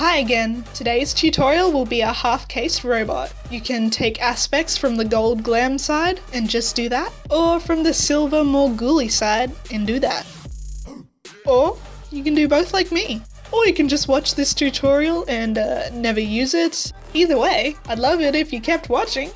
Hi again! Today's tutorial will be a half-cased robot. You can take aspects from the gold glam side and just do that, or from the silver more ghoulish side and do that. Or you can do both like me. Or you can just watch this tutorial and never use it. Either way, I'd love it if you kept watching.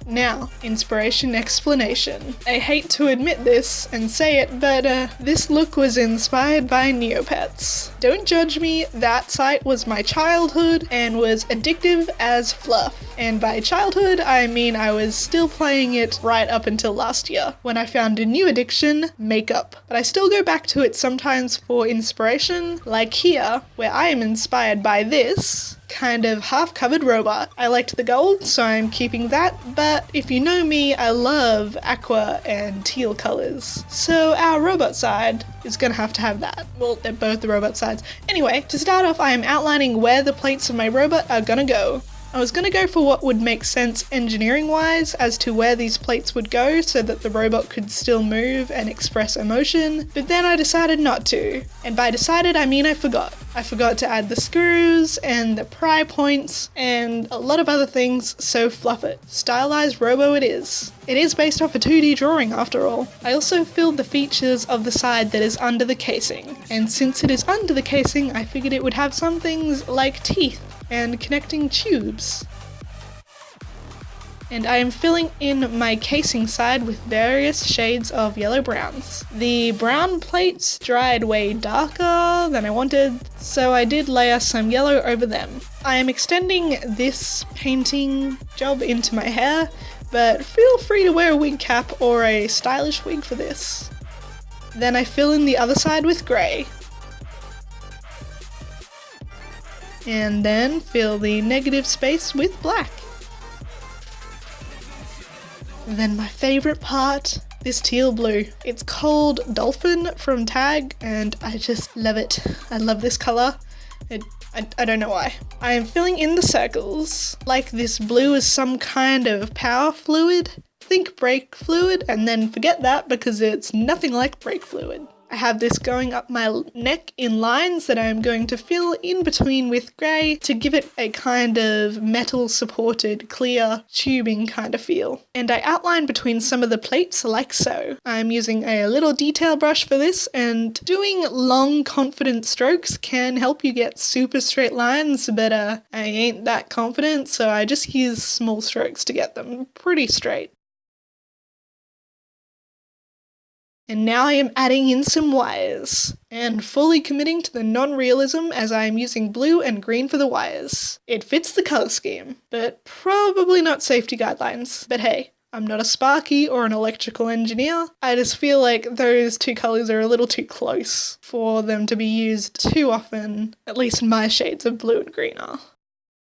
Now, inspiration explanation. I hate to admit this and say it, but this look was inspired by Neopets. Don't judge me, that site was my childhood and was addictive as fluff. And by childhood, I mean I was still playing it right up until last year, when I found a new addiction, makeup. But I still go back to it sometimes for inspiration, like here, where I am inspired by this kind of half-covered robot. I liked the gold, so I'm keeping that, but if you know me, I love aqua and teal colors. So our robot side is gonna have to have that. Well, they're both the robot sides. Anyway, to start off, I am outlining where the plates of my robot are gonna go. I was gonna go for what would make sense engineering-wise as to where these plates would go so that the robot could still move and express emotion, but then I decided not to. And by decided, I mean I forgot. I forgot to add the screws and the pry points and a lot of other things, so fluff it. Stylized robo it is. It is based off a 2D drawing after all. I also filled the features of the side that is under the casing. And since it is under the casing, I figured it would have some things like teeth and connecting tubes. And I am filling in my casing side with various shades of yellow browns. The brown plates dried way darker than I wanted, so I did layer some yellow over them. I am extending this painting job into my hair, but feel free to wear a wig cap or a stylish wig for this. Then I fill in the other side with grey. And then fill the negative space with black. Then my favourite part, this teal blue. It's called Dolphin from STAG and I just love it. I love this colour. I don't know why. I am filling in the circles. Like this blue is some kind of power fluid. Think brake fluid and then forget that because it's nothing like brake fluid. I have this going up my neck in lines that I'm going to fill in between with grey to give it a kind of metal supported clear tubing kind of feel. And I outline between some of the plates like so. I'm using a little detail brush for this, and doing long confident strokes can help you get super straight lines, but I ain't that confident, so I just use small strokes to get them pretty straight. And now I am adding in some wires, and fully committing to the non-realism as I am using blue and green for the wires. It fits the colour scheme, but probably not safety guidelines. But hey, I'm not a Sparky or an electrical engineer. I just feel like those two colours are a little too close for them to be used too often, at least my shades of blue and green are.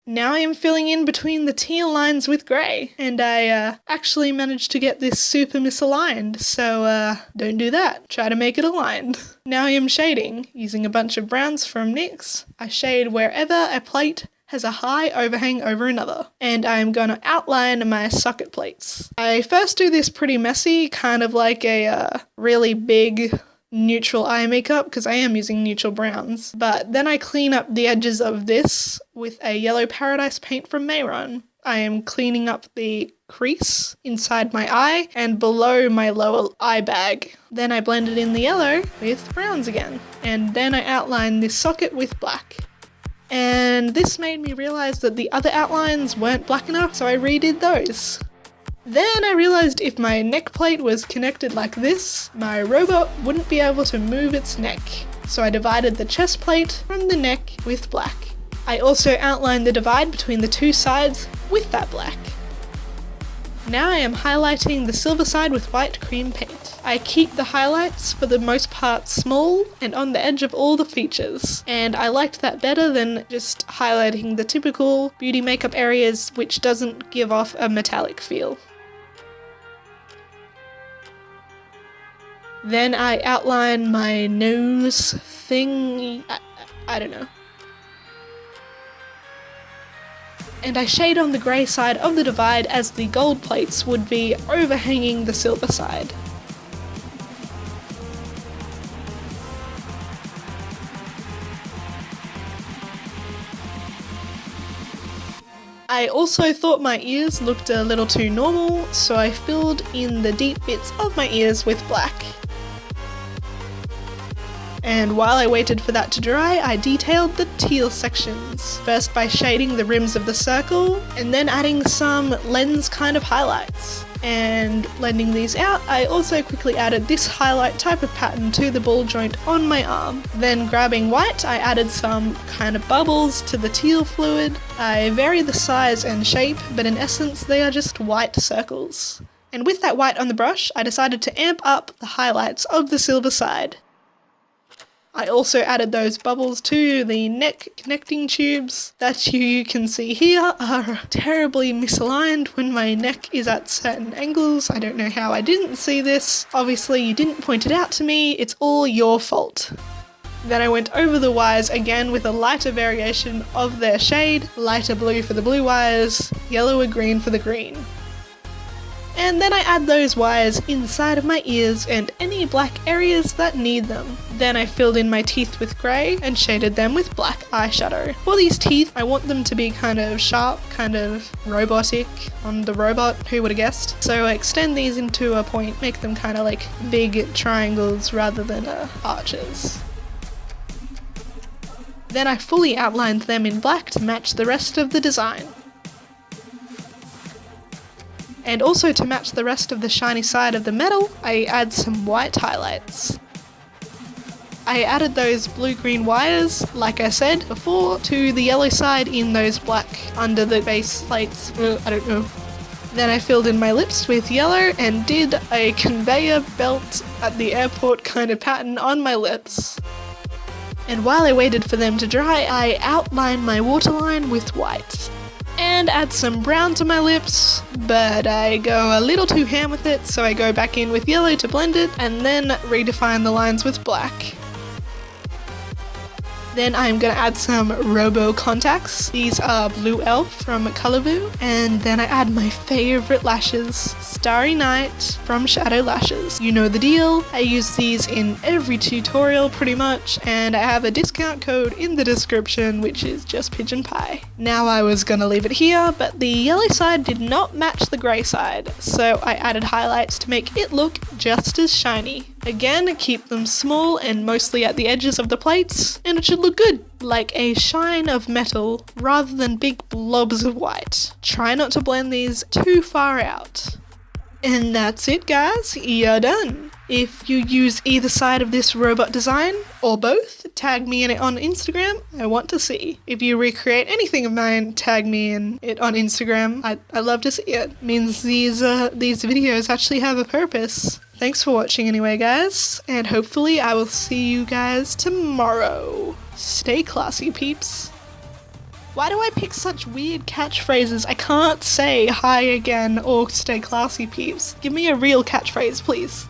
Now I am filling in between the teal lines with grey, and I actually managed to get this super misaligned, so don't do that. Try to make it aligned. Now I am shading, using a bunch of browns from NYX. I shade wherever a plate has a high overhang over another, and I am going to outline my socket plates. I first do this pretty messy, kind of like a really big neutral eye makeup because I am using neutral browns, but then I clean up the edges of this with a yellow Paradise paint from Mehron. I am cleaning up the crease inside my eye and below my lower eye bag. Then I blended in the yellow with browns again, and then I outline this socket with black. And this made me realise that the other outlines weren't black enough, so I redid those. Then I realised if my neck plate was connected like this, my robot wouldn't be able to move its neck. So I divided the chest plate from the neck with black. I also outlined the divide between the two sides with that black. Now I am highlighting the silver side with white cream paint. I keep the highlights for the most part small and on the edge of all the features, and I liked that better than just highlighting the typical beauty makeup areas which doesn't give off a metallic feel. Then I outline my nose thing, I don't know. And I shade on the grey side of the divide as the gold plates would be overhanging the silver side. I also thought my ears looked a little too normal, so I filled in the deep bits of my ears with black. And while I waited for that to dry, I detailed the teal sections, first by shading the rims of the circle, and then adding some lens kind of highlights. And blending these out, I also quickly added this highlight type of pattern to the ball joint on my arm. Then grabbing white, I added some kind of bubbles to the teal fluid. I vary the size and shape, but in essence they are just white circles. And with that white on the brush, I decided to amp up the highlights of the silver side. I also added those bubbles to the neck connecting tubes that you can see here are terribly misaligned when my neck is at certain angles. I don't know how I didn't see this. Obviously you didn't point it out to me, it's all your fault. Then I went over the wires again with a lighter variation of their shade, lighter blue for the blue wires, yellower green for the green. And then I add those wires inside of my ears and any black areas that need them. Then I filled in my teeth with grey and shaded them with black eyeshadow. For these teeth, I want them to be kind of sharp, kind of robotic on the robot, who would have guessed. So I extend these into a point, make them kind of like big triangles rather than arches. Then I fully outlined them in black to match the rest of the design. And also to match the rest of the shiny side of the metal, I add some white highlights. I added those blue-green wires, like I said before, to the yellow side in those black under the base plates. I don't know. Then I filled in my lips with yellow and did a conveyor belt at the airport kind of pattern on my lips. And while I waited for them to dry, I outlined my waterline with white. And add some brown to my lips, but I go a little too ham with it, so I go back in with yellow to blend it, and then redefine the lines with black. Then I'm going to add some Robo contacts. These are Blue Elf from Colorboo. And then I add my favourite lashes, Starri Nite from Shadow Lashes. You know the deal. I use these in every tutorial pretty much, and I have a discount code in the description, which is just pigeon pie. Now I was going to leave it here, but the yellow side did not match the grey side, so I added highlights to make it look just as shiny. Again, keep them small and mostly at the edges of the plates, and it should look good, like a shine of metal rather than big blobs of white. Try not to blend these too far out. And that's it guys, you're done. If you use either side of this robot design, or both, tag me in it on Instagram, I want to see. If you recreate anything of mine, tag me in it on Instagram, I'd love to see it. It means these videos actually have a purpose. Thanks for watching anyway guys, and hopefully I will see you guys tomorrow. Stay classy peeps. Why do I pick such weird catchphrases? I can't say hi again or stay classy peeps. Give me a real catchphrase please.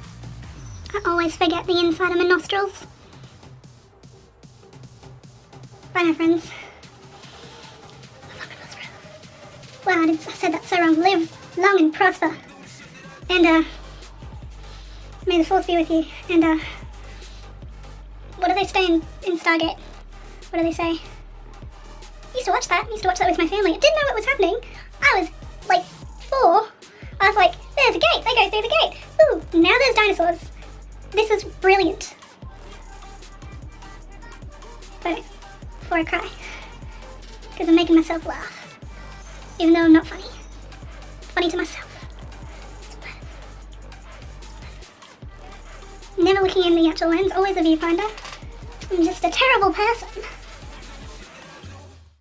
I always forget the inside of my nostrils. Bye now friends. Wow, I said that so wrong. Live long and prosper. And may the force be with you. And what do they say in Stargate? What do they say? I used to watch that with my family. I didn't know what was happening. I was like 4. I was like, there's a gate, they go through the gate. Ooh, now there's dinosaurs. This is brilliant. But before I cry, because I'm making myself laugh, even though I'm not funny. Funny to myself. Never looking in the actual lens, always a viewfinder. I'm just a terrible person.